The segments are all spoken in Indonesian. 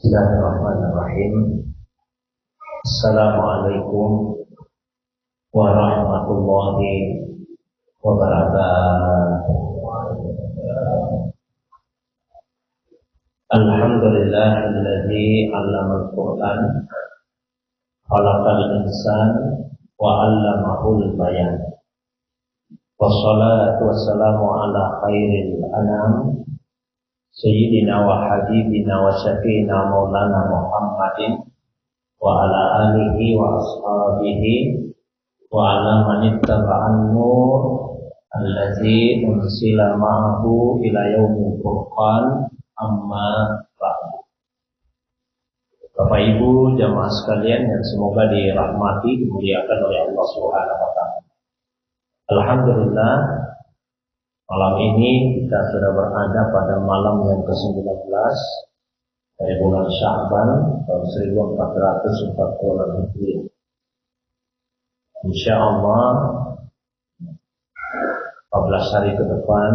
Bismillahirrahmanirrahim. Assalamualaikum warahmatullahi wabarakatuh. Alhamdulillahilladzi 'allamal Qur'an, khalaqal insan wa 'allamahul bayan. Wassalatu wassalamu ala khairil anam Sayyidina wa habibina wa syafi'ina maulana Muhammadin wa ala alihi wa ashabihi wa ala manittaba'an nur allazi unsila ma'ahu ila yaumil furqan, amma ba'du. Bapak Ibu jamaah sekalian yang semoga dirahmati, dimuliakan oleh Allah Subhanahu wa taala. Alhamdulillah, malam ini kita sudah berada pada malam yang ke-19 dari bulan Sya'ban tahun 1440 Hijriah. Insya Allah 14 hari ke depan,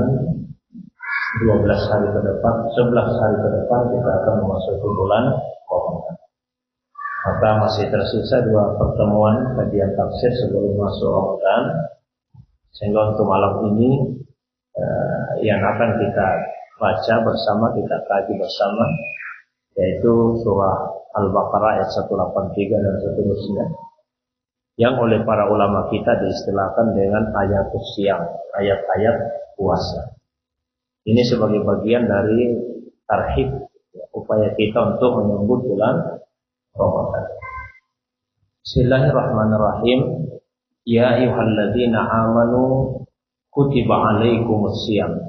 12 hari ke depan, 11 hari ke depan kita akan memasuki bulan Ramadan. Maka masih tersisa 2 pertemuan kajian tafsir sebelum masuk Ramadan. Sehingga untuk malam ini yang akan kita baca bersama, kita kaji bersama, yaitu surah Al-Baqarah ayat 183 dan seterusnya, yang oleh para ulama kita diistilahkan dengan ayatus siyam, ayat-ayat puasa. Ini sebagai bagian dari tarhib, upaya kita untuk menyambut bulan Ramadan. Bismillahirrahmanirrahim. Ya ayyuhalladzina amanu kutiba alaikumus siyam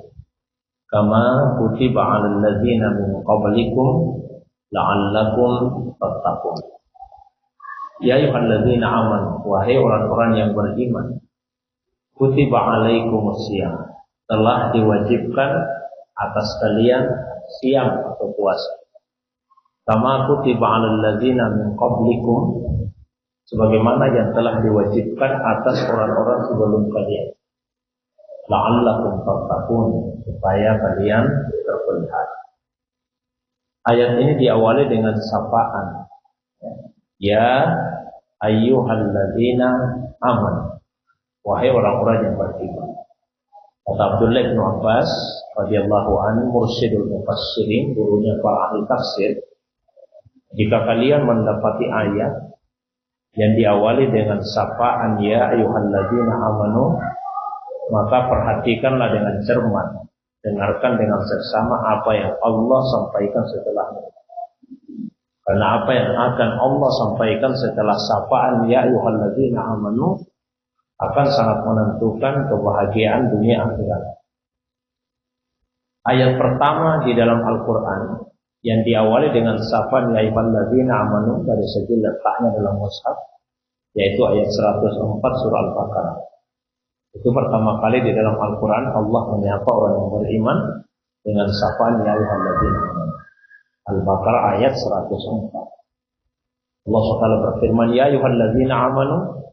kama kutiba alal ladzina min qablikum la'allakum tattaqun. Ya ayyuhalladzina amanu, wahai orang-orang yang beriman, kutiba alaikumus siyam, telah diwajibkan atas kalian siyam atau puasa. Kama kutiba alal ladzina min qablikum, sebagaimana yang telah diwajibkan atas orang-orang sebelum kalian. La'allakum tattaqun, supaya kalian terpelihara. Ayat ini diawali dengan sapaan. Ya ayyuhalladzina amanu, wahai orang-orang yang beriman. Kata Abdullah bin Abbas radhiyallahu anhu, mursyidul mufassirin, gurunya para ahli tafsir, jika kalian mendapati ayat yang diawali dengan sapaan ya ayyuhalladzina amanu, maka perhatikanlah dengan cermat, dengarkan dengan seksama apa yang Allah sampaikan setelahnya. Karena apa yang akan Allah sampaikan setelah sapaan ya ayyuhalladzina amanu akan sangat menentukan kebahagiaan dunia akhirat. Ayat pertama di dalam Al-Quran yang diawali dengan sapaan ya ayyuhalladzina amanu dari segi letaknya dalam mushaf, yaitu ayat 104 surah Al-Baqarah. Itu pertama kali di dalam Al-Quran Allah menyapa orang yang beriman dengan sapaan ya ayyuhalladzina amanu. Al-Baqarah ayat 104. Allah SWT berfirman, ya ayyuhalladzina amanu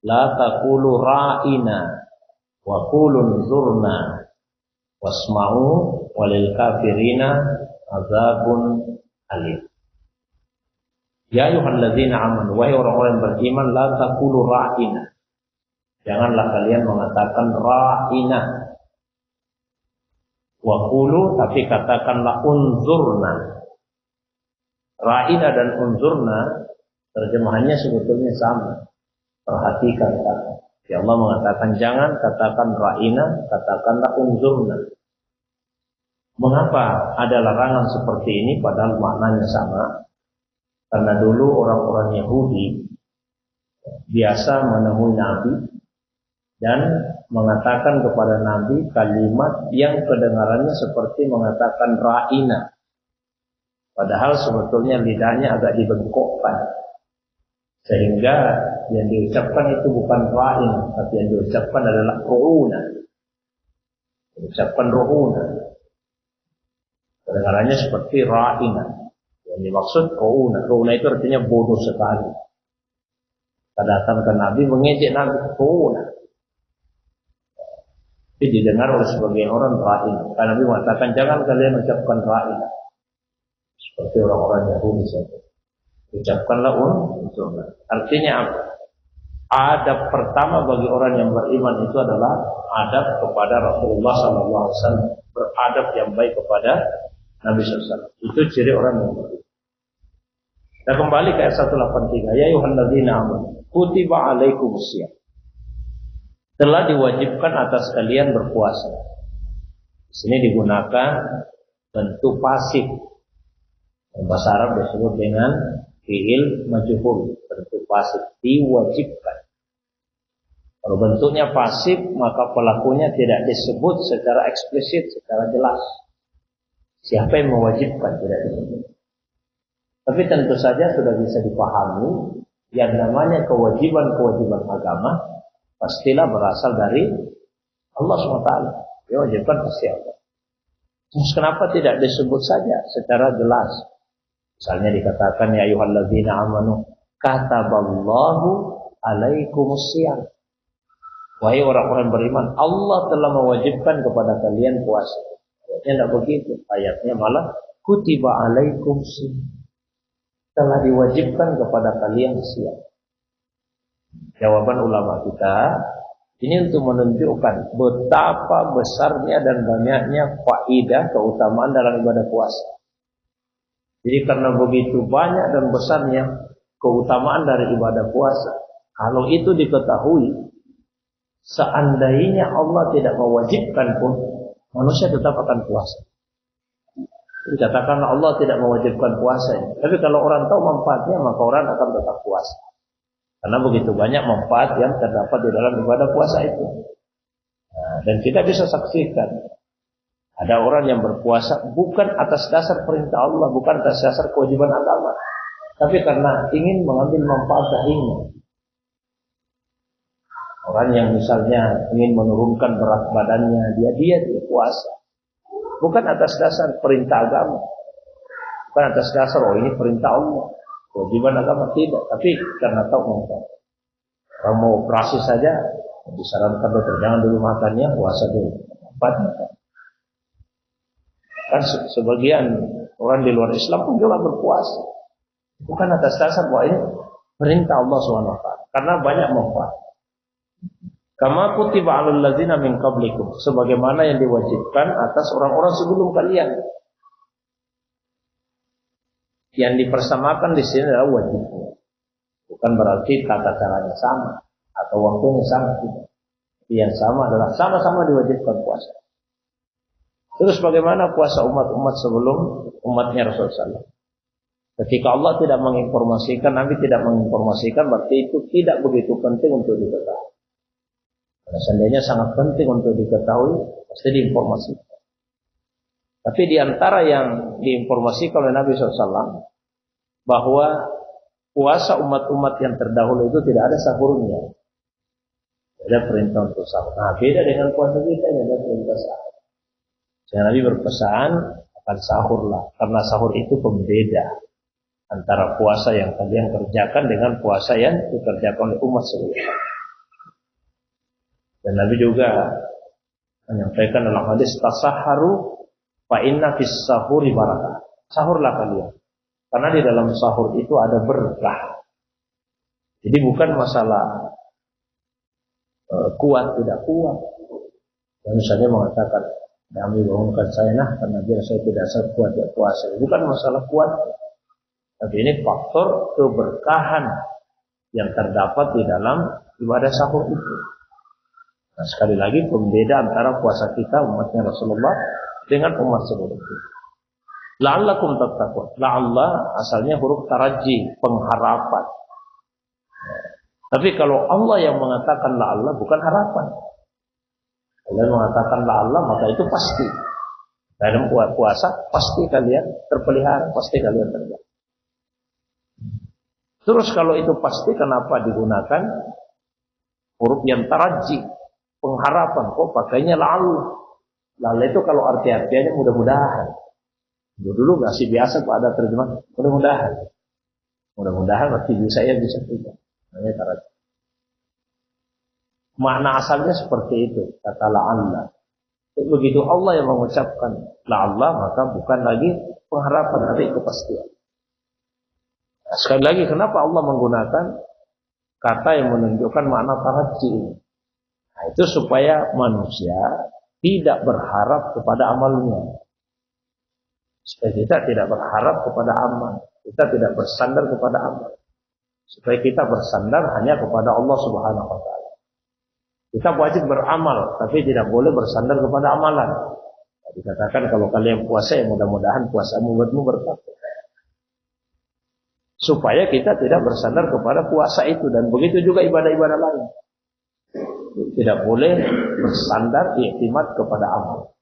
la taqulu ra'ina wa qulu nzurna wasma'u walil kafirina azabun alim. Ya ayyuhalladzina amanu, wahai orang-orang yang beriman, la taqulu ra'ina, janganlah kalian mengatakan ra'ina. Wa qulu, tapi katakanlah unzurna. Ra'ina dan unzurna terjemahannya sebetulnya sama. Perhatikan kata. Ya Allah mengatakan jangan katakan ra'ina, katakanlah unzurna. Mengapa ada larangan seperti ini padahal maknanya sama? Karena dulu orang-orang Yahudi biasa menemui Nabi dan mengatakan kepada Nabi kalimat yang kedengarannya seperti mengatakan ra'ina. Padahal sebetulnya lidahnya agak dibengkokkan. Sehingga yang diucapkan itu bukan ra'in, tapi yang diucapkan adalah ru'una. Diucapkan ru'una. Kedengarannya seperti ra'ina. Yang dimaksud ru'una. Ru'una itu artinya bodoh sekali. Kita datang ke Nabi mengejek Nabi ru'una. Tapi didengar oleh sebagian orang ra'in. Karena Nabi mengatakan jangan kalian ucapkan ra'in. Seperti orang-orang Yahudi saja. Ucapkanlah untuknya. Artinya apa? Adab pertama bagi orang yang beriman itu adalah adab kepada Rasulullah SAW. Beradab yang baik kepada Nabi SAW. Itu ciri orang yang beriman. Kita kembali ke ayat 183. Ya ayyuhalladzina amanu kutiba alaikumusiyam. Telah diwajibkan atas kalian berpuasa. Di sini digunakan bentuk pasif. Bahasa Arab disebut dengan fi'il majhul, bentuk pasif, diwajibkan. Kalau bentuknya pasif, maka pelakunya tidak disebut secara eksplisit, secara jelas. Siapa yang mewajibkan tidak disebut. Tapi tentu saja sudah bisa dipahami yang namanya kewajiban-kewajiban agama pastilah berasal dari Allah SWT. Diwajibkan pasti Allah. Terus kenapa tidak disebut saja secara jelas? Misalnya dikatakan ya ayyuhalladzina amanu kataballahu alaikumusiyam. Wahai orang-orang beriman, Allah telah mewajibkan kepada kalian puasa. Ayatnya tidak begitu. Ayatnya malah kutiba alaikumsiyam. Telah diwajibkan kepada kalian siam. Jawaban ulama kita ini untuk menunjukkan betapa besarnya dan banyaknya faidah keutamaan dalam ibadah puasa. Jadi karena begitu banyak dan besarnya keutamaan dari ibadah puasa, kalau itu diketahui, seandainya Allah tidak mewajibkan pun, manusia tetap akan puasa. Dikatakan Allah tidak mewajibkan puasa. Tapi kalau orang tahu manfaatnya, maka orang akan tetap puasa. Karena begitu banyak manfaat yang terdapat di dalam ibadah puasa itu. Nah, dan kita bisa saksikan ada orang yang berpuasa bukan atas dasar perintah Allah, bukan atas dasar kewajiban agama, tapi karena ingin mengambil manfaat darinya. Orang yang misalnya ingin menurunkan berat badannya, dia puasa. Bukan atas dasar perintah agama. Bukan atas dasar, oh ini perintah Allah. Kewajiban agama tidak. Tapi karena tahu manfaat. Kalau mau operasi saja, disarankan dokter jangan dulu makannya, puasa dulu. Manfaatnya. Kan sebagian orang di luar Islam pun juga berpuasa. Bukan atas dasar bahwa ini perintah Allah SWT. Karena banyak manfaat. Kama kutiba 'alal ladzina min qablikum, sebagaimana yang diwajibkan atas orang-orang sebelum kalian. Yang dipersamakan di sini adalah wajibnya. Bukan berarti tata caranya sama atau waktunya sama, tidak. Yang sama adalah sama-sama diwajibkan puasa. Terus bagaimana puasa umat-umat sebelum umatnya Rasulullah SAW? Ketika Allah tidak menginformasikan, Nabi tidak menginformasikan, berarti itu tidak begitu penting untuk diketahui. Karena seandainya sangat penting untuk diketahui, pasti diinformasikan. Tapi di antara yang diinformasikan oleh Nabi SAW, bahwa puasa umat-umat yang terdahulu itu tidak ada sahurnya. Ada perintah untuk sahur. Nah, beda dengan puasa kita yang ada perintah sahur. Jadi Nabi berpesan akan sahurlah, karena sahur itu pembeda antara puasa yang kalian kerjakan dengan puasa yang dikerjakan oleh umat sebelumnya. Dan Nabi juga menyampaikan dalam hadis tasahharu fa inna fis sahuri barakah. Sahurlah kalian. Karena di dalam sahur itu ada berkah. Jadi bukan masalah kuat tidak kuat. Dan misalnya mengatakan, kami bangunkan saya karena biar saya tidak sekuat ya puasa. Bukan masalah kuat. Tapi ini faktor keberkahan yang terdapat di dalam ibadah sahur itu. Nah, sekali lagi pembeda antara puasa kita umatnya Rasulullah dengan umat sebelumnya. La'allakum tattaqun. La'alla asalnya huruf taraji, pengharapan. Tapi kalau Allah yang mengatakan la'alla bukan harapan. Allah mengatakan la'alla maka itu pasti. Dalam puasa pasti kalian terpelihara, pasti kalian terjaga. Terus kalau itu pasti kenapa digunakan huruf yang taraji? Pengharapan, kok pakainya la'alla. La'alla itu kalau arti-artinya mudah-mudahan. Dulu masih biasa Pak ada terjemah mudah-mudahan. Mudah-mudahan berarti bisa ya bisa tidak. Namanya taraji. Makna asalnya seperti itu, kata la'alla. Begitu Allah yang mengucapkan la'alla maka bukan lagi pengharapan hari kepastian. Nah, sekali lagi, kenapa Allah menggunakan kata yang menunjukkan makna taraji ini? Nah, itu supaya manusia tidak berharap kepada amalnya. Supaya kita tidak berharap kepada amal. Kita tidak bersandar kepada amal. Supaya kita bersandar hanya kepada Allah Subhanahu wa Ta'ala. Kita wajib beramal, tapi tidak boleh bersandar kepada amalan. Dikatakan kalau kalian puasa, ya mudah-mudahan puasamu buatmu berkah. Supaya kita tidak bersandar kepada puasa itu, dan begitu juga ibadah-ibadah lain. Tidak boleh bersandar i'timad kepada amal.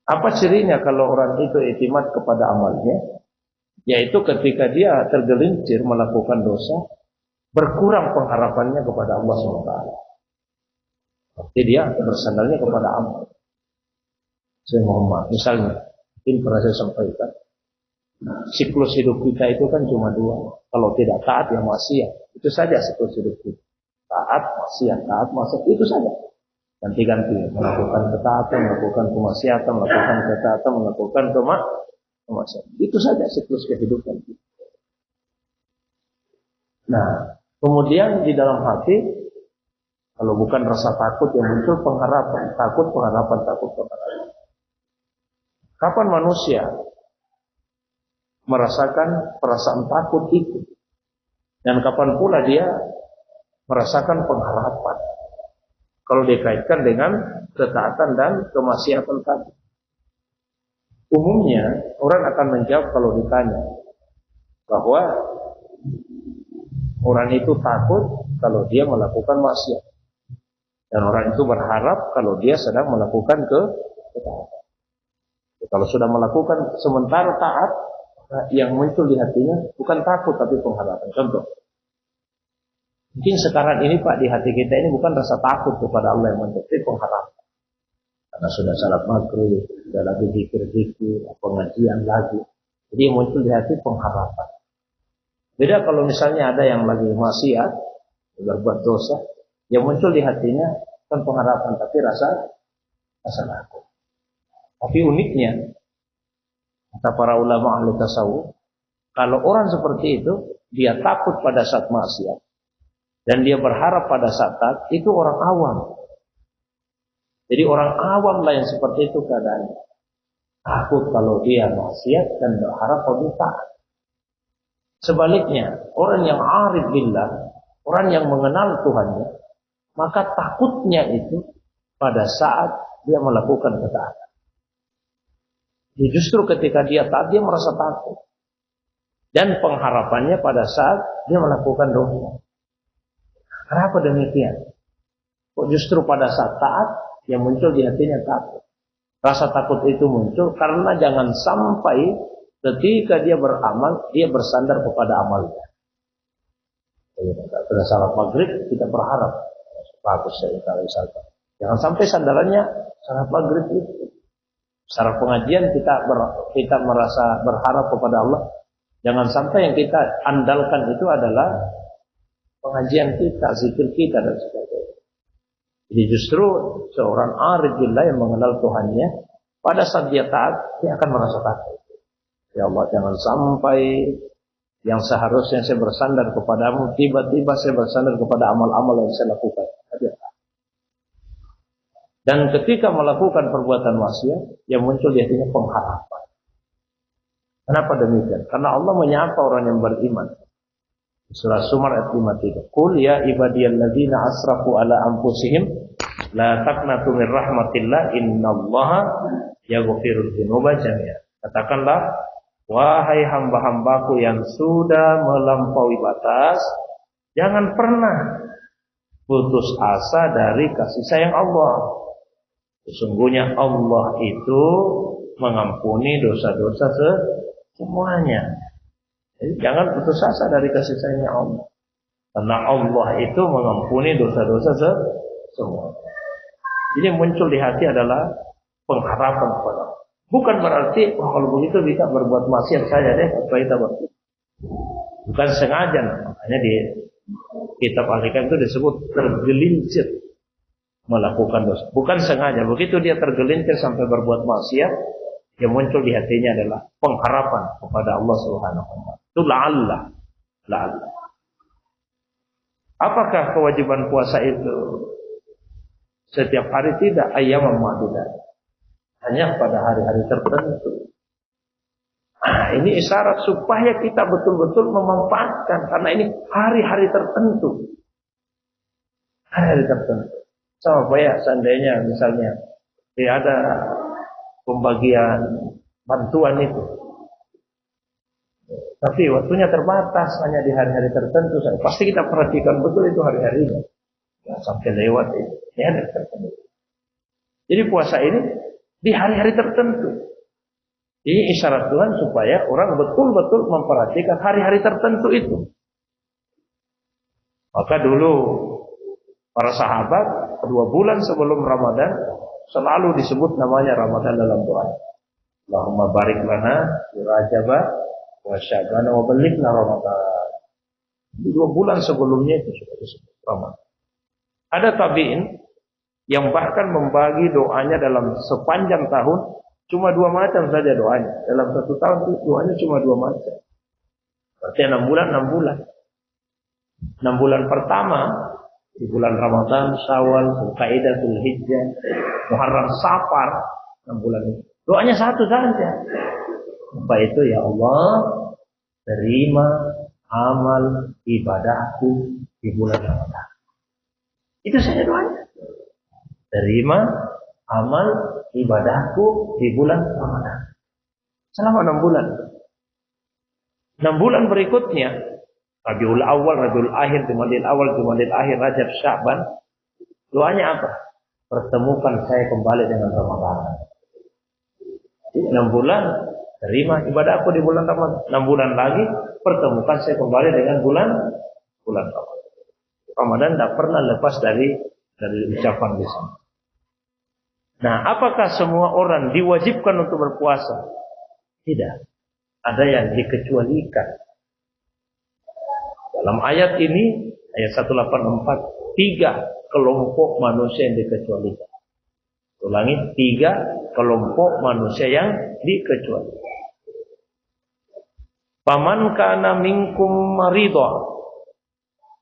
Apa cirinya kalau orang itu i'timad kepada amalnya? Yaitu ketika dia tergelincir melakukan dosa, berkurang pengharapannya kepada Allah SWT. Jadi dia bersandarnya kepada amal. Saya mohon maaf. Misalnya, ini pernah saya sampaikan, siklus hidup kita itu kan cuma dua. Kalau tidak taat, ya maksiat. Itu saja siklus hidup kita. Taat, maksiat, itu saja. Ganti-ganti, melakukan ketaatan, melakukan kemaksiatan, melakukan ketaatan, melakukan kemaksiatan. Itu saja siklus kehidupan kita. Nah, kemudian di dalam hati, kalau bukan rasa takut yang muncul, pengharapan. Takut. Kapan manusia merasakan perasaan takut itu? Dan kapan pula dia merasakan pengharapan? Kalau dikaitkan dengan ketaatan dan kemaksiatan tadi. Umumnya orang akan menjawab kalau ditanya bahwa orang itu takut kalau dia melakukan maksiat, dan orang itu berharap kalau dia sedang melakukan ketaatan. Kalau sudah melakukan sementara taat, yang muncul di hatinya bukan takut tapi pengharapan. Contoh, mungkin sekarang ini Pak, di hati kita ini bukan rasa takut kepada Allah yang muncul, tapi pengharapan. Karena sudah salat maghrib, sudah lagi zikir-zikir, pengajian lagi. Jadi yang muncul di hati pengharapan. Beda kalau misalnya ada yang lagi maksiat, berbuat dosa, yang muncul di hatinya bukan pengharapan, tapi rasa takut. Tapi uniknya, kata para ulama ahli tasawuf, kalau orang seperti itu, dia takut pada saat maksiat, dan dia berharap pada saat taat, itu orang awam. Jadi orang awam lah yang seperti itu keadaannya. Takut kalau dia maksiat dan berharap kalau dia taat. Sebaliknya, orang yang arif billah, orang yang mengenal Tuhannya, maka takutnya itu pada saat dia melakukan ketaatan. Jadi justru ketika dia taat, dia merasa takut. Dan pengharapannya pada saat dia melakukan dosa. Kenapa demikian? Kok justru pada saat taat yang muncul di hatinya takut? Rasa takut itu muncul karena jangan sampai ketika dia beramal, dia bersandar kepada amalnya. Sudah salat maghrib, kita berharap bagus saya misalkan. Jangan sampai sandarannya salat maghrib itu. Secara pengajian kita merasa berharap kepada Allah. Jangan sampai yang kita andalkan itu adalah pengajian kita, zikir kita dan sebagainya. Jadi justru seorang arif billah yang mengenal Tuhannya, pada saat dia taat, dia akan merasa takut. Ya Allah, jangan sampai yang seharusnya saya bersandar kepadamu, tiba-tiba saya bersandar kepada amal-amal yang saya lakukan. Dan ketika melakukan perbuatan maksiat, yang muncul di hatinya pengharapan. Kenapa demikian? Karena Allah menyapa orang yang beriman. Surah Zumar ayat 53. Qul ya ibadiyalladzina asrafu ala anfusihim la taqnatu min rahmatillah innallaha yaghfirudz dzunuba jami'an. Katakanlah, wahai hamba-hambaku yang sudah melampaui batas, jangan pernah putus asa dari kasih sayang Allah. Sesungguhnya Allah itu mengampuni dosa-dosa semuanya. Jadi jangan putus asa dari kasih sayangnya Allah. Karena Allah itu mengampuni dosa-dosa semua. Jadi muncul di hati adalah pengharapan kepada Allah. Bukan berarti kalau begitu bisa berbuat maksiat saja deh, supaya kita berbuat. Bukan sengaja. Makanya di kitab Al-Hikam itu disebut tergelincir melakukan dosa. Bukan sengaja. Begitu dia tergelincir sampai berbuat maksiat, yang muncul di hatinya adalah pengharapan kepada Allah Subhanahu wa taala. Itu la'alla. Apakah kewajiban puasa itu setiap hari? Tidak. Ayyam ma'dudat. Hanya pada hari-hari tertentu. Nah, ini isyarat supaya kita betul-betul memanfaatkan, karena ini hari-hari tertentu. Hari-hari tertentu. Sama ya, seandainya misalnya ada pembagian bantuan itu, tapi waktunya terbatas, hanya di hari-hari tertentu. Pasti kita perhatikan betul itu hari-harinya, ya, sampai lewat itu. Ya, tertentu. Jadi puasa ini di hari-hari tertentu. Ini isyarat Tuhan supaya orang betul-betul memperhatikan hari-hari tertentu itu. Maka dulu para sahabat 2 bulan sebelum Ramadan selalu disebut namanya Ramadan dalam doa. Allahumma barik lana fi Rajab wa Sya'ban wa ballighna Ramadan. 2 bulan sebelumnya itu sudah disebut Ramadan. Ada tabi'in yang bahkan membagi doanya dalam sepanjang tahun cuma 2 macam saja doanya. Dalam 1 tahun itu doanya cuma 2 macam. Berarti 6 bulan, 6 bulan. 6 bulan pertama di bulan Ramadan, Syawal, Zulqa'dah, Zulhijjah, Muharram, Safar, 6 bulan itu. Doanya satu saja. Apa itu? Ya Allah, terima amal ibadahku di bulan Ramadan. Itu saja doanya. Terima amal ibadahku di bulan Ramadan. Selama 6 bulan. 6 bulan berikutnya, Rabiul Awal, Rabiul Akhir, Jumadil Awal, Jumadil Akhir, Rajab, Sya'ban. Doanya apa? Pertemukan saya kembali dengan Ramadan. 6 bulan, terima ibadahku di bulan Ramadan. 6 bulan lagi, pertemukan saya kembali dengan bulan Ramadan. Ramadan tidak pernah lepas dari ucapan di sana. Nah, apakah semua orang diwajibkan untuk berpuasa? Tidak. Ada yang dikecualikan. Dalam ayat ini, ayat 184, 3 kelompok manusia yang dikecualikan. Ulangi, 3 kelompok manusia yang dikecualikan. Faman kana minkum maridah.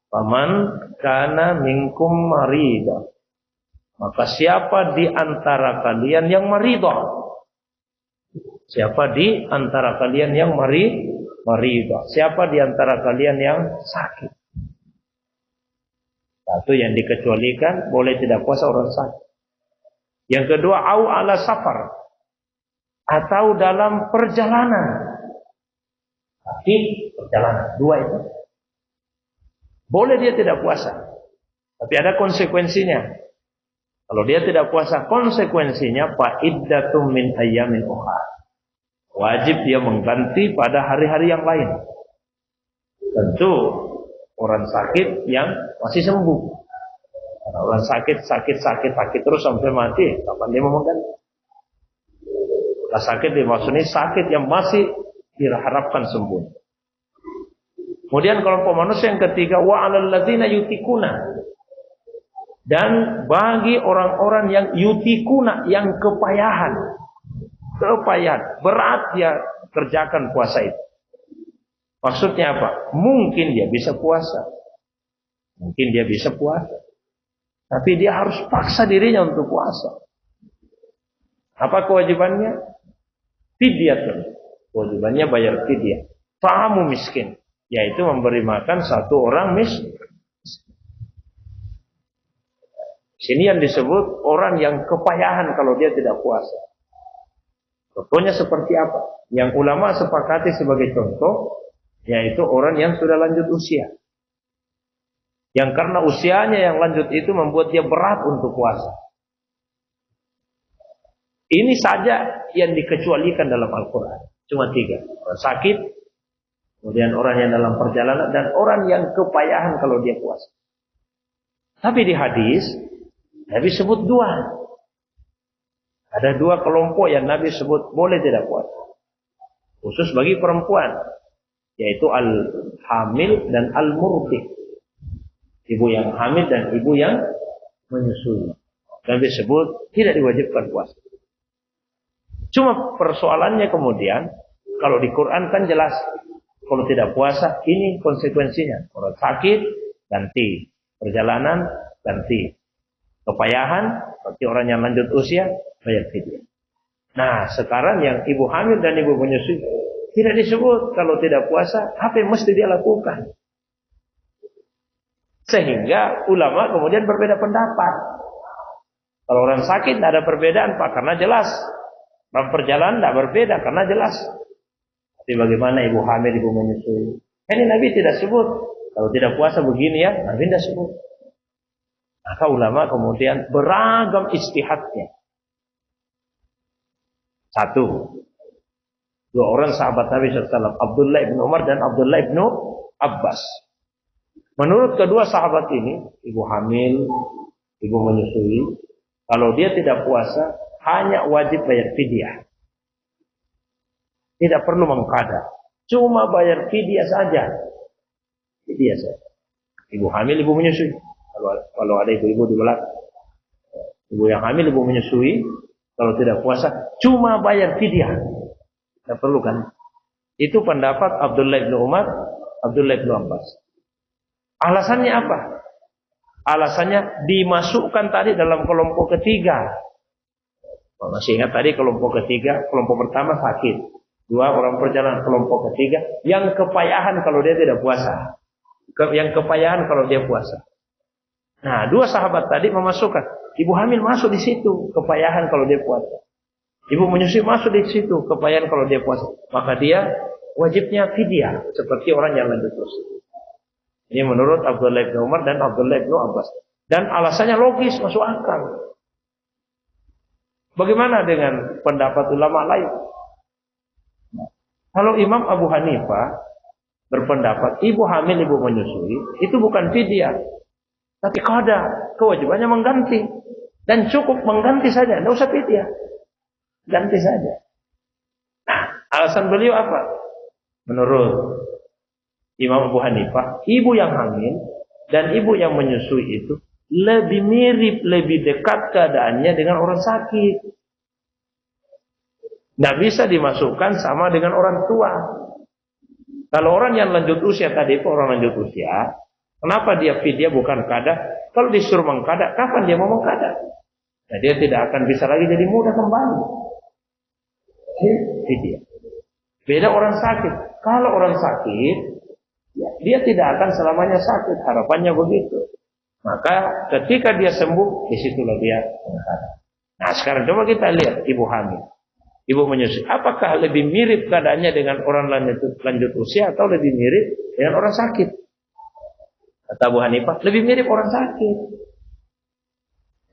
Faman kana minkum maridah. Maka siapa di antara kalian yang maridah? Siapa di antara kalian yang maridah? Siapa di antara kalian yang sakit? Satu yang dikecualikan, boleh tidak puasa orang sakit. Yang kedua, au ala safar, atau dalam perjalanan. Sakit, perjalanan. 2 itu. Boleh dia tidak puasa, tapi ada konsekuensinya. Kalau dia tidak puasa, konsekuensinya fa'iddatum min ayyamin ukhra. Wajib dia mengganti pada hari-hari yang lain. Tentu orang sakit yang masih sembuh. Karena orang sakit terus sampai mati, kapan dia mau mengganti? Kalau sakit dimaksudnya sakit yang masih diharapkan sembuh. Kemudian kelompok manusia yang ketiga, wa 'alal ladzina yutikuna. Dan bagi orang-orang yang yutikuna, yang kepayahan, berat dia kerjakan puasa itu. Maksudnya apa? Mungkin dia bisa puasa, tapi dia harus paksa dirinya untuk puasa. Apa kewajibannya? Fidyatun. Kewajibannya bayar fidyah. Ta'amu miskin, yaitu memberi makan 1 orang miskin. Sini yang disebut orang yang kepayahan kalau dia tidak puasa. Contohnya seperti apa? Yang ulama sepakati sebagai contoh, yaitu orang yang sudah lanjut usia. Yang karena usianya yang lanjut itu membuat dia berat untuk puasa. Ini saja yang dikecualikan dalam Al-Quran. Cuma 3. Orang sakit, kemudian orang yang dalam perjalanan, dan orang yang kepayahan kalau dia puasa. Tapi di hadis Nabi sebut 2. Ada 2 kelompok yang Nabi sebut boleh tidak puasa. Khusus bagi perempuan, yaitu al-hamil dan al-murdi. Ibu yang hamil dan ibu yang menyusui. Nabi sebut tidak diwajibkan puasa. Cuma persoalannya kemudian, kalau di Quran kan jelas, kalau tidak puasa ini konsekuensinya. Orang sakit ganti, perjalanan ganti, kepayahan bagi orang yang lanjut usia bayar fidyah. Nah sekarang yang ibu hamil dan ibu menyusui tidak disebut kalau tidak puasa apa yang mesti dia lakukan. Sehingga ulama kemudian berbeda pendapat. Kalau orang sakit tidak ada perbedaan Pak, karena jelas. Dalam perjalanan tidak berbeda karena jelas. Tapi bagaimana ibu hamil, ibu menyusui? Ini Nabi tidak sebut. Kalau tidak puasa begini ya, Nabi tidak sebut. Maka ulama kemudian beragam istihadnya. Satu, dua orang sahabat Nabi SAW, Abdullah ibn Umar dan Abdullah ibn Abbas. Menurut kedua sahabat ini, ibu hamil, ibu menyusui, kalau dia tidak puasa, hanya wajib bayar fidyah. Tidak perlu mengqada. Cuma bayar fidyah saja. Fidyah saja. Ibu hamil, ibu menyusui. Kalau ada ibu-ibu di belakang. Ibu yang hamil, ibu menyusui. Kalau tidak puasa, cuma bayar fidyah. Tidak perlu kan? Itu pendapat Abdullah bin Umar, Abdullah bin Abbas. Alasannya apa? Alasannya dimasukkan tadi dalam kelompok ketiga. Masih ingat tadi kelompok ketiga, kelompok pertama sakit. Dua orang perjalanan, kelompok ketiga yang kepayahan kalau dia tidak puasa. Yang kepayahan kalau dia puasa. Nah, dua sahabat tadi memasukkan. Ibu hamil masuk di situ, kepayahan kalau dia puasa. Ibu menyusui masuk di situ, kepayahan kalau dia puasa. Maka dia wajibnya fidyah seperti orang yang lanjut usia. Ini menurut Abdullah bin Umar dan Abdullah bin Abbas. Dan alasannya logis, masuk akal. Bagaimana dengan pendapat ulama lain? Kalau Imam Abu Hanifah berpendapat ibu hamil, ibu menyusui itu bukan fidyah, tapi qada, kewajibannya mengganti. Dan cukup mengganti saja, tidak usah fidyah. Ganti saja. Nah, alasan beliau apa? Menurut Imam Abu Hanifah, ibu yang hamil dan ibu yang menyusui itu lebih mirip, lebih dekat keadaannya dengan orang sakit. Tidak bisa dimasukkan sama dengan orang tua. Kalau orang yang lanjut usia tadi itu orang lanjut usia, kenapa dia fidyah bukan qada? Kalau disuruh mengqada, kapan dia mau mengqada? Nah, dia tidak akan bisa lagi jadi muda kembali. Fidyah. Beda orang sakit. Kalau orang sakit, ya, dia tidak akan selamanya sakit. Harapannya begitu. Maka ketika dia sembuh, disitulah dia mengqada. Nah sekarang coba kita lihat ibu hamil, ibu menyusui. Apakah lebih mirip keadaannya dengan orang lanjut usia atau lebih mirip dengan orang sakit? Kata Abu Hanifah, lebih mirip orang sakit.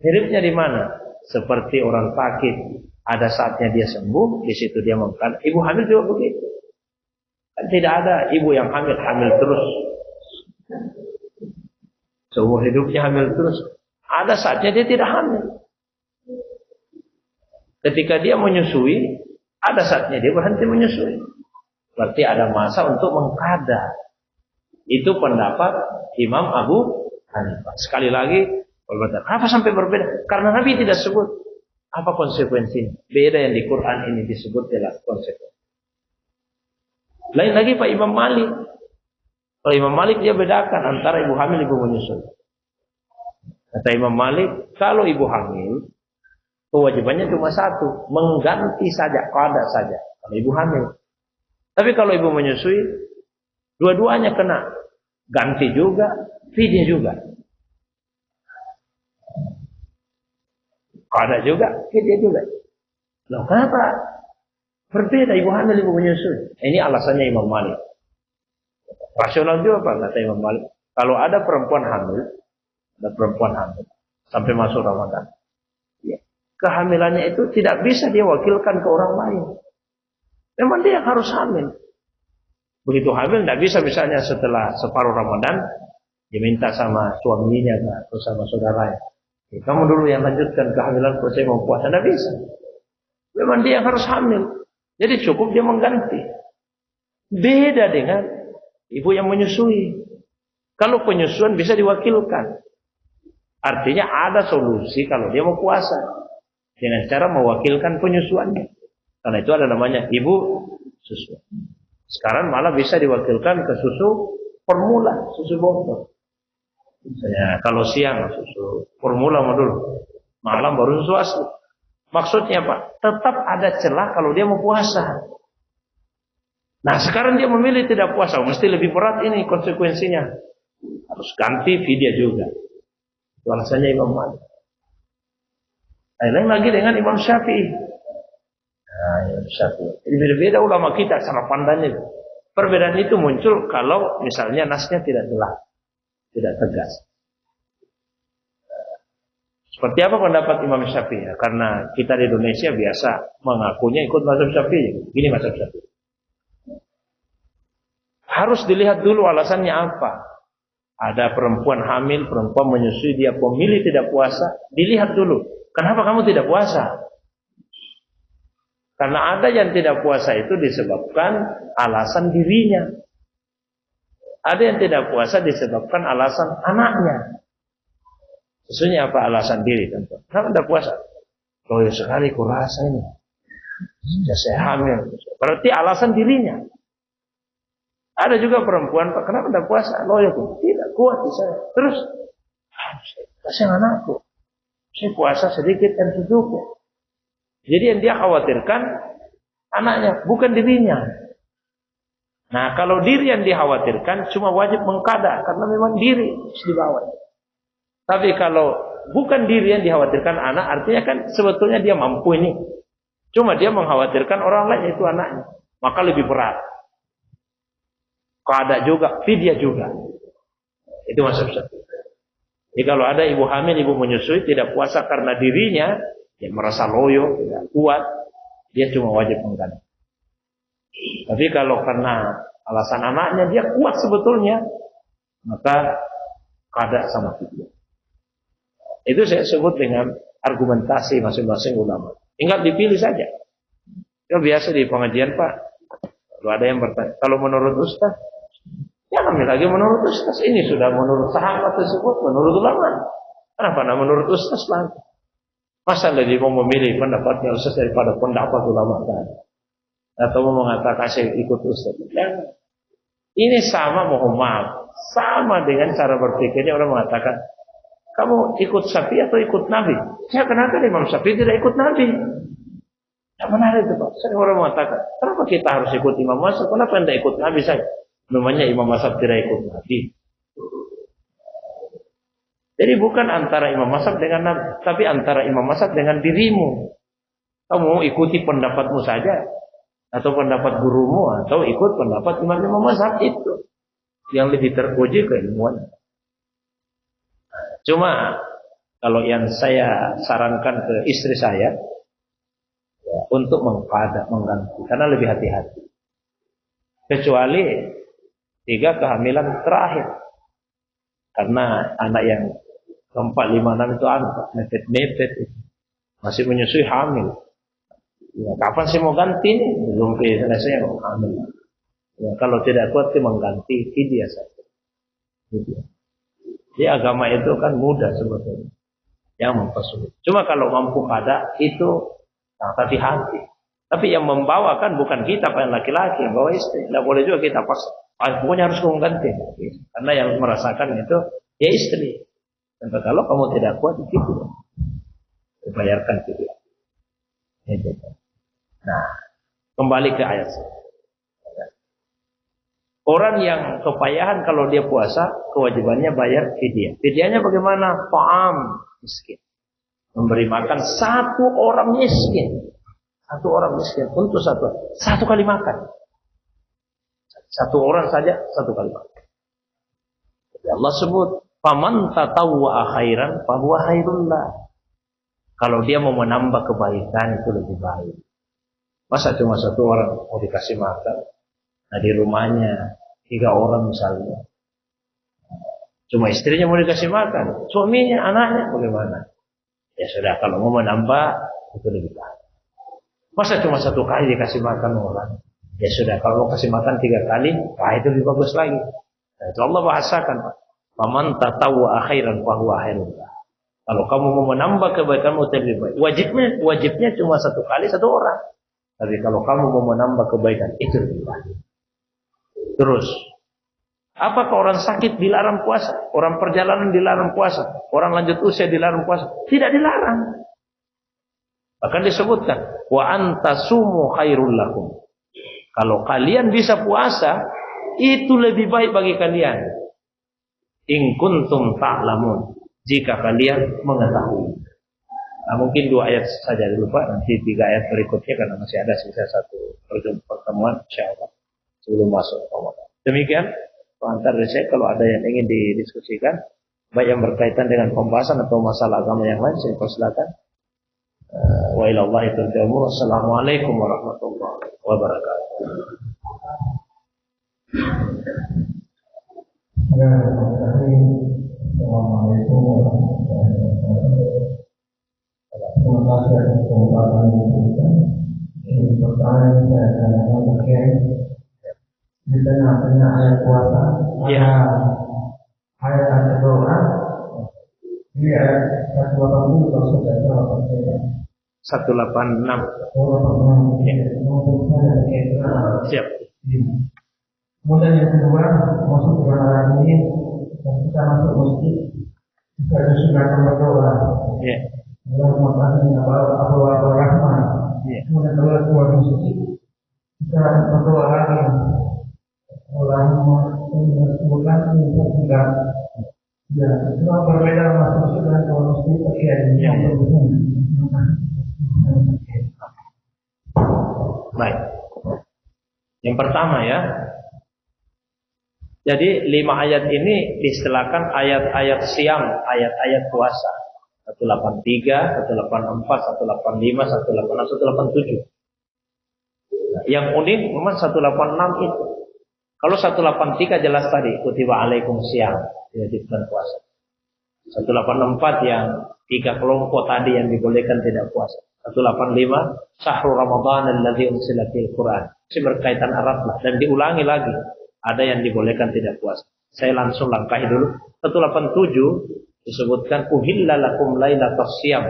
Miripnya di mana? Seperti orang sakit, ada saatnya dia sembuh, di situ dia mengqada. Ibu hamil juga begitu. Kan tidak ada ibu yang hamil terus. Seumur hidupnya hamil terus. Ada saatnya dia tidak hamil. Ketika dia menyusui, ada saatnya dia berhenti menyusui. Berarti ada masa untuk mengqada. Itu pendapat Imam Abu Hanifah. Sekali lagi, kenapa sampai berbeda? Karena Nabi tidak sebut apa konsekuensinya. Beda yang di Quran ini disebut adalah konsekuensi. Lain lagi Pak Imam Malik. Kalau Imam Malik dia bedakan antara ibu hamil, ibu menyusui. Kata Imam Malik, kalau ibu hamil, kewajibannya cuma satu, mengganti saja, qada saja. Kalau ibu hamil. Tapi kalau ibu menyusui, dua-duanya kena. Ganti juga, fidyah juga. Qada juga, fidyah juga. Loh kenapa? Berbeda ibu hamil, ibu menyusui. Ini alasannya Imam Malik. Rasional juga Pak, kata Imam Malik. Kalau ada perempuan hamil sampai masuk Ramadan, ya, kehamilannya itu tidak bisa dia wakilkan ke orang lain. Memang dia harus hamil. Begitu hamil tidak bisa misalnya setelah separuh Ramadan dia minta sama suaminya atau sama saudaranya, kamu dulu yang lanjutkan kehamilan, saya mau puasa. Tidak bisa. Memang dia harus hamil. Jadi cukup dia mengganti. Beda dengan ibu yang menyusui. Kalau penyusuan bisa diwakilkan. Artinya ada solusi kalau dia mau puasa dengan cara mewakilkan penyusuannya. Karena itu ada namanya ibu susu. Sekarang malah bisa diwakilkan ke susu formula, susu botol. Misalnya kalau siang susu formula dulu, malam baru susu asli. Maksudnya Pak, tetap ada celah kalau dia mau puasa. Nah sekarang dia memilih tidak puasa, mesti lebih berat ini konsekuensinya. Harus ganti fidyah juga. Itu alasannya Imam Malik. Lain lagi dengan Imam Syafi'i. Nah, Imam Syafi'i. Jadi beda-beda ulama kita cara pandangnya. Perbedaan itu muncul kalau misalnya nasnya tidak jelas, tidak tegas. Seperti apa pendapat Imam Syafi'i? Karena kita di Indonesia biasa mengakunya ikut mazhab Syafi'i. Gini mazhab Syafi'i. Harus dilihat dulu alasannya apa. Ada perempuan hamil, perempuan menyusui, dia pemilih tidak puasa. Dilihat dulu. Kenapa kamu tidak puasa? Karena ada yang tidak puasa itu disebabkan alasan dirinya. Ada yang tidak puasa disebabkan alasan anaknya. Sesungguhnya apa alasan diri tentu? Kenapa tidak puasa? Loyo sekali kurasa ini. Sudah saya hamil. Berarti alasan dirinya. Ada juga perempuan, Pak, kenapa tidak puasa? Loyo tidak kuat di saya. Terus, kasihan anakku. Saya puasa sedikit dan cukup. Jadi yang dia khawatirkan anaknya, bukan dirinya. Nah, kalau diri yang dikhawatirkan cuma wajib mengkada karena memang diri harus dibawa. Tapi kalau bukan diri yang dikhawatirkan anak, artinya kan sebetulnya dia mampu ini. Cuma dia mengkhawatirkan orang lain, yaitu anaknya. Maka lebih berat. Kada juga, fidyah juga. Itu maksud saya. Jadi kalau ada ibu hamil, ibu menyusui, tidak puasa karena dirinya, dia merasa loyo, tidak kuat, dia cuma wajib mengkada. Tapi kalau karena alasan anaknya, dia kuat sebetulnya, maka kada sama fidyah. Itu saya sebut dengan argumentasi masing-masing ulama. Tinggal dipilih saja. Ya biasa di pengajian Pak. Kalau ada yang bertanya, kalau menurut Ustaz, ya ambil lagi menurut Ustaz. Ini sudah menurut sahabat tersebut, menurut ulama. Kenapa nah menurut Ustaz lagi? Masa lagi mau memilih pendapatnya Ustaz daripada pendapat ulama tadi? Atau mau mengatakan saya ikut Ustaz? Jangan. Ini sama, mohon maaf, sama dengan cara berpikirnya orang mengatakan, kamu ikut Syafi'i atau ikut Nabi? Saya kenapa Imam Syafi'i tidak ikut Nabi? Tidak benar itu Pak. Saya orang mengatakan, kenapa kita harus ikut Imam Mazhab? Kenapa tidak ikut Nabi saja? Namanya Imam Mazhab tidak ikut Nabi. Jadi bukan antara Imam Mazhab dengan Nabi, tapi antara Imam Mazhab dengan dirimu. Kamu ikuti pendapatmu saja, atau pendapat gurumu, atau ikut pendapat Imam Mazhab itu yang lebih terpuji keilmuan. Cuma kalau yang saya sarankan ke istri saya ya, untuk mengganti karena lebih hati-hati. Kecuali 3 kehamilan terakhir. Karena anak yang keempat, 5, 6 itu anak mepet-mepet masih menyusui hamil. Ya, kapan sih mau ganti nih? Belum selesai mau hamil. Ya, kalau tidak kuat sih mengganti fidyah saja. Gitu. Jadi agama itu kan mudah sebetulnya. Yang mempersulit. Cuma kalau mampu kada itu hati-hati. Tapi yang membawa kan bukan kita, yang laki-laki yang bawa istri. Tidak boleh juga kita paksa. Pokoknya harus mengganti. Karena yang merasakan itu ya istri. Dan kalau kamu tidak kuat itu dibayarkan gitu. Nah, kembali ke ayat. Orang yang kepayahan kalau dia puasa, kewajibannya bayar fidyah. Fidyahnya bagaimana? Ta'am miskin. Memberi makan 1 orang miskin. 1 orang miskin untuk satu kali makan. 1 orang saja 1 kali makan. Jadi Allah sebut, "Faman tatawwa khairan fahuwa khairullah." Kalau dia mau menambah kebaikan itu lebih baik. Masa cuma 1 orang mau dikasih makan? Nah di rumahnya 3 orang misalnya, cuma istrinya mau dikasih makan, suaminya, anaknya, bagaimana? Ya sudah, kalau mau menambah itu lebih baik. Masa cuma 1 kali dikasih makan orang? Ya sudah, kalau mau kasih makan 3 kali, itu lebih bagus lagi. Nah, itu Allah bahasakan, "Faman tatawwa khairan fahuwa khairullah." Kalau kamu mau menambah kebaikanmu lebih baik. Wajibnya cuma 1 kali 1 orang. Tapi kalau kamu mau menambah kebaikan itu lebih baik. Terus, apakah orang sakit dilarang puasa? Orang perjalanan dilarang puasa? Orang lanjut usia dilarang puasa? Tidak dilarang. Bahkan disebutkan, wa antasumu khairul lakum. Kalau kalian bisa puasa, itu lebih baik bagi kalian. In kuntum ta'lamun. Jika kalian mengetahui. Nah, mungkin 2 ayat saja dulu Pak, nanti 3 ayat berikutnya karena masih ada sisa 1 pertemuan insyaallah sebelum masuk Ramadan. Demikian pengantar dari saya. Kalau ada yang ingin didiskusikan, baik yang berkaitan dengan pembahasan atau masalah agama yang lain, saya persilakan. Wa ilallahi turja'un. Wassalamualaikum warahmatullahi wabarakatuh. Assalamualaikum warahmatullahi wabarakatuh. Terima kasih atas kesempatan yang diberikan. Ini pertanyaan saya akan berkait di tengah-tengah ayat puasa. Ayat doa. Ini ayat 180 kalau sudah salah 186. Siap. Kemudian yang kedua, masuk ke dalam ini, kita masuk masjid, kita disunahkan berdoa. Allahumma salli ala Rahman. Kemudian keluar masjid, kita berdoa lagi. Allahumma sebutkan untuk tidak. Ya, itu berbeda masuk dan keluar masjid yang baik. Yang pertama ya. Jadi 5 ayat ini diistilahkan ayat-ayat siam, ayat-ayat puasa. 183, 184, 185, 186, 187. Yang unik memang 186 itu. Kalau 183 jelas tadi, kutiba alaikum siyam, diwajibkan puasa. 184 yang 3 kelompok tadi yang dibolehkan tidak puasa. 185 syahrul Ramadan alladzi unzila fil Quran. Masih berkaitan Arab lah dan diulangi lagi. Ada yang dibolehkan tidak puasa. Saya langsung langkahi dulu. 187 disebutkan uhilla lakum lailatas syiyam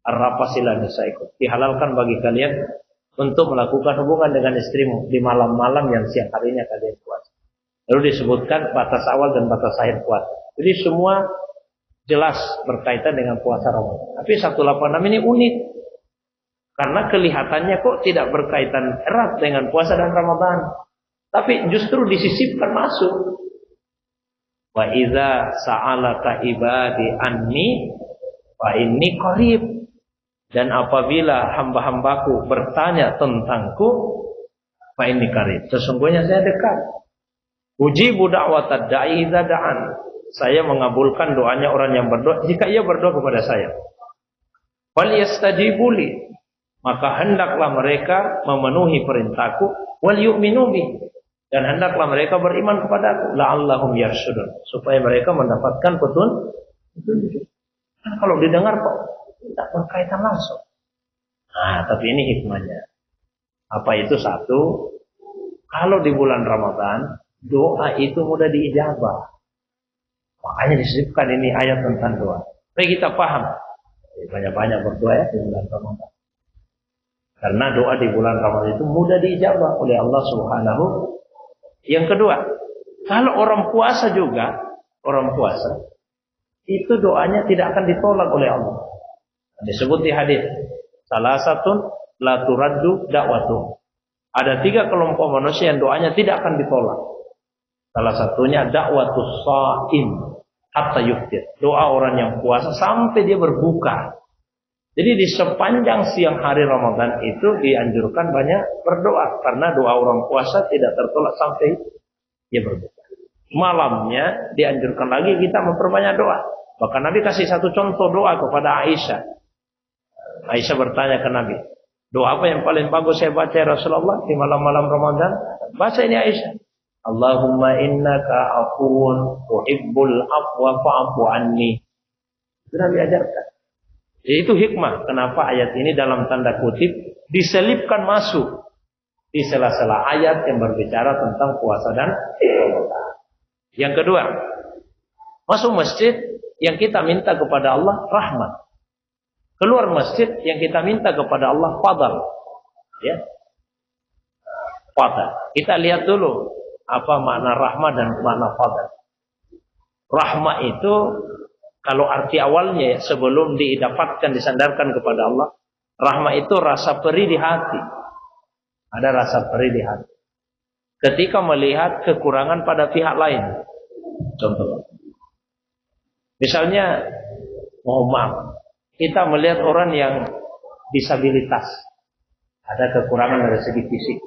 ar-rafasila nisaikum. Dihalalkan bagi kalian untuk melakukan hubungan dengan istrimu di malam-malam yang siang harinya kalian puasa. Lalu disebutkan batas awal dan batas akhir puasa. Jadi semua jelas berkaitan dengan puasa Ramadan. Tapi 186 ini unik. Karena kelihatannya kok tidak berkaitan erat dengan puasa dan Ramadan. Tapi justru disisipkan masuk. Wa idza sa'alaka ibadi anni fa inni qarib. Dan apabila hamba-hambaku bertanya tentangku, fa inni qarib. Sesungguhnya saya dekat. Ujibu da'watad da'i idza da'an. Saya mengabulkan doanya orang yang berdoa jika ia berdoa kepada saya. Wal yastajibu li. Maka hendaklah mereka memenuhi perintahku. Wal yu'minu bi. Dan hendaklah mereka beriman kepadaku. La'allahum yarsyudun. Supaya mereka mendapatkan petunjuk. Nah, kalau didengar kok tidak berkaitan langsung. Nah, tapi ini hikmahnya. Apa itu? 1, kalau di bulan Ramadan, doa itu mudah diijabah. Makanya disebutkan ini ayat tentang doa. Supaya kita paham. Banyak-banyak berdoa ya di bulan Ramadan. Karena doa di bulan Ramadan itu mudah diijabah oleh Allah Subhanahu. Yang kedua, kalau orang puasa juga, orang puasa, itu doanya tidak akan ditolak oleh Allah. Disebut di hadis, salah satu la turaddu da'watuh. Ada 3 kelompok manusia yang doanya tidak akan ditolak. Salah satunya da'watus sha'im hatta yuftir. Doa orang yang puasa sampai dia berbuka. Jadi di sepanjang siang hari Ramadan itu dianjurkan banyak berdoa. Karena doa orang puasa tidak tertolak sampai dia berbuka. Malamnya dianjurkan lagi kita memperbanyak doa. Bahkan Nabi kasih 1 contoh doa kepada Aisyah. Aisyah bertanya ke Nabi, doa apa yang paling bagus saya baca ya Rasulullah di malam-malam Ramadan? Baca ini Aisyah. Allahumma innaka afuwun tuhibbul afwa fa'fu anni. Itu Nabi ajarkan. Itu hikmah kenapa ayat ini dalam tanda kutip diselipkan masuk di sela-sela ayat yang berbicara tentang puasa dan Ramadan. Yang kedua, masuk masjid yang kita minta kepada Allah rahmat. Keluar masjid yang kita minta kepada Allah fadal. Ya. Fadal. Kita lihat dulu apa makna rahmat dan makna fadal. Rahmat itu kalau arti awalnya ya, sebelum didapatkan disandarkan kepada Allah, rahmat itu rasa perih di hati. Ada rasa perih di hati. Ketika melihat kekurangan pada pihak lain. Contoh. Misalnya, mohon maaf, kita melihat orang yang disabilitas. Ada kekurangan dari segi fisik.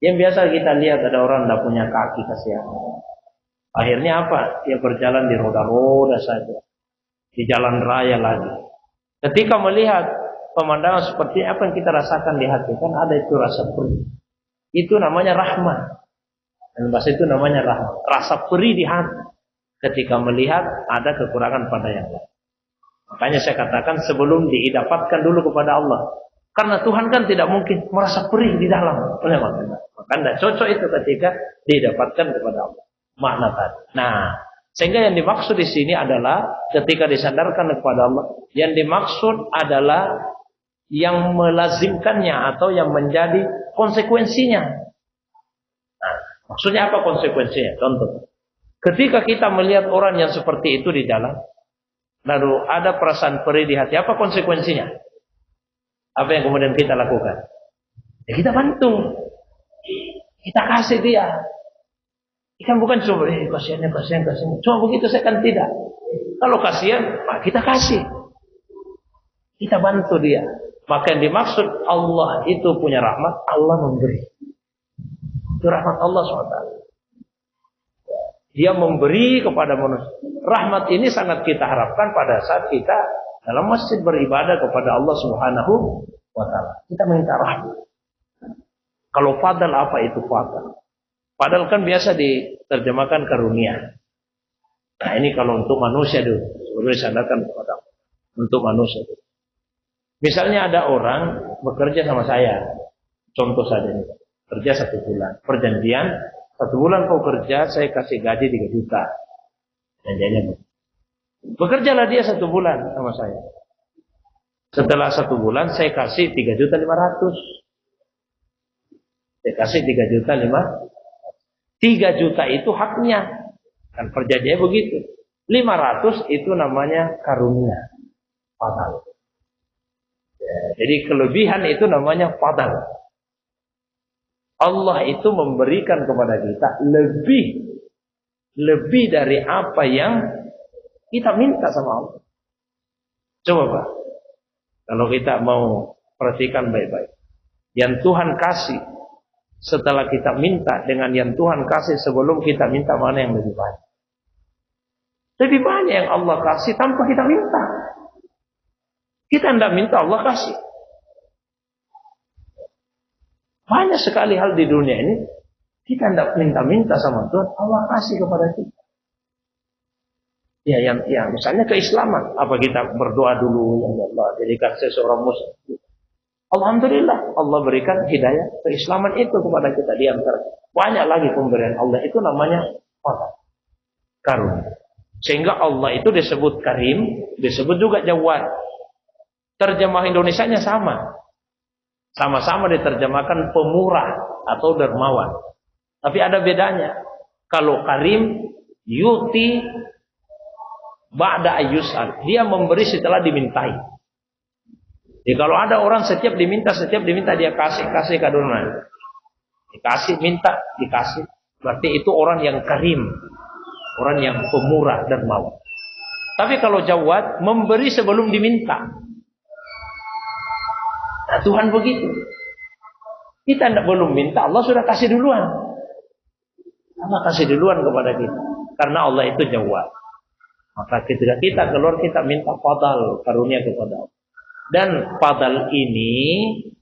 Yang biasa kita lihat ada orang tidak punya kaki, kasihan. Akhirnya apa? Dia berjalan di roda-roda saja. Di jalan raya lagi. Ketika melihat pemandangan seperti apa yang kita rasakan di hati, kan ada itu rasa perih. Itu namanya rahmat. Dan bahasa itu namanya rahmat. Rasa perih di hati. Ketika melihat ada kekurangan pada yang lain. Makanya saya katakan sebelum didapatkan dulu kepada Allah. Karena Tuhan kan tidak mungkin merasa perih di dalam. Maka tidak cocok itu ketika didapatkan kepada Allah. Makna tadi. Nah, sehingga yang dimaksud di sini adalah ketika disandarkan kepada Allah, yang dimaksud adalah yang melazimkannya atau yang menjadi konsekuensinya. Nah, maksudnya apa konsekuensinya? Contoh, ketika kita melihat orang yang seperti itu di jalan, lalu ada perasaan perih di hati, apa konsekuensinya? Apa yang kemudian kita lakukan? Ya kita bantu, kita kasih dia. Ikan bukan cuma kasihan. Cuma begitu saya kan tidak. Kalau kasihan, kita kasih. Kita bantu dia. Maka yang dimaksud Allah itu punya rahmat, Allah memberi. Itu rahmat Allah SWT. Dia memberi kepada manusia. Rahmat ini sangat kita harapkan pada saat kita dalam masjid beribadah kepada Allah Subhanahu wa Ta'ala. Kita minta rahmat. Kalau fadal, apa itu fadal? Padahal kan biasa diterjemahkan karunia. Nah ini kalau untuk manusia dulu. Sebelum disandarkan kepada Allah. Untuk manusia dulu. Misalnya ada orang bekerja sama saya. Contoh saja ini. Kerja 1 bulan. Perjanjian 1 bulan kau kerja, saya kasih gaji 3 juta. Janjiannya. Bekerjalah dia 1 bulan sama saya. Setelah 1 bulan saya kasih 3.500.000. Saya kasih 3.500.000. 3 juta itu haknya. Kan perjanjiannya begitu. 500 itu namanya karunia. Fadal. Ya, jadi kelebihan itu namanya fadal. Allah itu memberikan kepada kita lebih dari apa yang kita minta sama Allah. Coba Pak. Kalau kita mau perhatikan baik-baik. Yang Tuhan kasih setelah kita minta dengan yang Tuhan kasih sebelum kita minta, mana yang lebih banyak? Lebih banyak yang Allah kasih tanpa kita minta. Kita tidak minta, Allah kasih. Banyak sekali hal di dunia ini kita tidak minta-minta sama Tuhan, Allah kasih kepada kita. Ya, misalnya keislaman, apa kita berdoa dulu, ya Allah jadikan saya seorang muslim. Alhamdulillah Allah berikan hidayah keislaman itu kepada kita di antara banyak lagi pemberian Allah, itu namanya fadl, karunia. Sehingga Allah itu disebut Karim, disebut juga Jawad. Terjemah Indonesianya sama. Sama-sama diterjemahkan pemurah atau dermawan. Tapi ada bedanya. Kalau Karim yuti ba'da ayyus'al, dia memberi setelah dimintai. Jadi kalau ada orang setiap diminta dia kasih kadunan. Dikasih, minta, dikasih. Berarti itu orang yang karim. Orang yang pemurah dan dermawan. Tapi kalau Jawad, memberi sebelum diminta. Nah Tuhan begitu. Kita tidak belum minta, Allah sudah kasih duluan. Allah kasih duluan kepada kita. Karena Allah itu Jawad. Maka ketika kita keluar, kita minta fadal, karunia kepada Allah. Dan fadal ini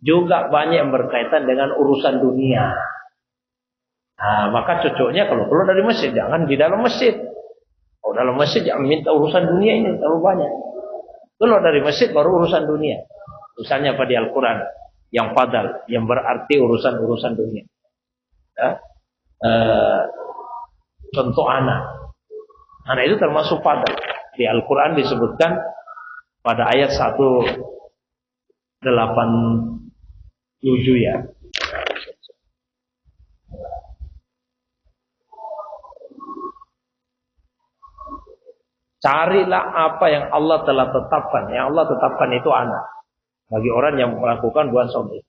juga banyak yang berkaitan dengan urusan dunia. Nah, maka cocoknya kalau keluar dari masjid, jangan di dalam masjid. Kalau dalam masjid jangan minta urusan dunia ini terlalu banyak. Keluar dari masjid baru urusan dunia. Misalnya pada Al-Quran yang fadal, yang berarti urusan-urusan dunia. Ya? Contoh anak itu termasuk fadal. Di Al-Quran disebutkan pada ayat 187 ya. Carilah apa yang Allah telah tetapkan. Yang Allah tetapkan itu anak. Bagi orang yang melakukan buat suami.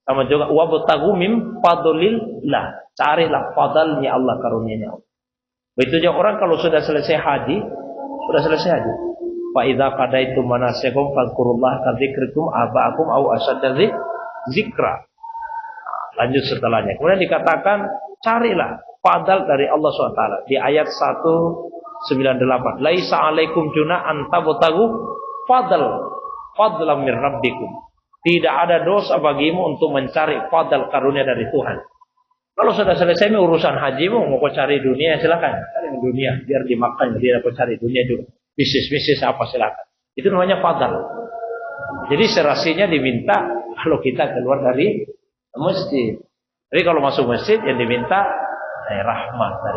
Sama juga wabtaghu min fadlillah. Carilah fadlnya Allah, karunia-Nya Allah. Begitu juga orang kalau sudah selesai haji. Fa idza qadaitum manasikakum fadhkurullaha kadzikrikum aba'akum au asadda zikra. Lanjut setelahnya. Kemudian dikatakan carilah fadl dari Allah SWT di ayat 198. Laisa 'alaikum junahun tabtagu fadlan min rabbikum. Tidak ada dosa bagimu untuk mencari fadl karunia dari Tuhan. Kalau sudah selesai urusan hajimu, mau kau cari dunia silakan. Cari dunia biar dimakan, dia dapat cari dunia juga. Bisnis apa silakan. Itu namanya fadl. Jadi serasinya diminta kalau kita keluar dari masjid. Jadi kalau masuk masjid yang diminta rahmat dari